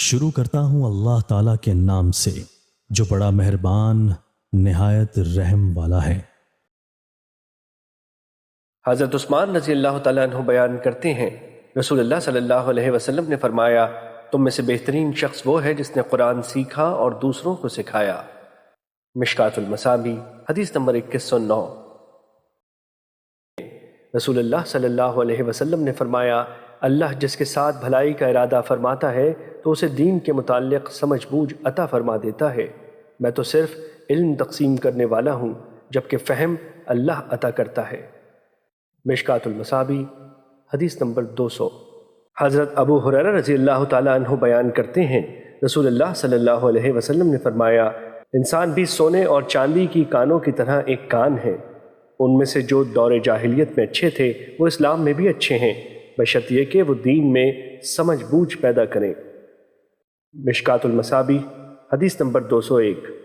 شروع کرتا ہوں اللہ تعالیٰ کے نام سے جو بڑا مہربان نہایت رحم والا ہے۔ حضرت عثمان رضی اللہ تعالیٰ عنہ بیان کرتے ہیں، رسول اللہ صلی اللہ علیہ وسلم نے فرمایا، تم میں سے بہترین شخص وہ ہے جس نے قرآن سیکھا اور دوسروں کو سکھایا۔ مشکات المصابیح حدیث نمبر 2109۔ رسول اللہ صلی اللہ علیہ وسلم نے فرمایا، اللہ جس کے ساتھ بھلائی کا ارادہ فرماتا ہے تو اسے دین کے متعلق سمجھ بوجھ عطا فرما دیتا ہے۔ میں تو صرف علم تقسیم کرنے والا ہوں جبکہ فہم اللہ عطا کرتا ہے۔ مشکات المصابیح حدیث نمبر 200۔ حضرت ابو ہریرہ رضی اللہ تعالیٰ عنہ بیان کرتے ہیں، رسول اللہ صلی اللہ علیہ وسلم نے فرمایا، انسان بھی سونے اور چاندی کی کانوں کی طرح ایک کان ہے۔ ان میں سے جو دور جاہلیت میں اچھے تھے وہ اسلام میں بھی اچھے ہیں، بشرط یہ کہ وہ دین میں سمجھ بوجھ پیدا کریں۔ مشکات المصابیح حدیث نمبر 201۔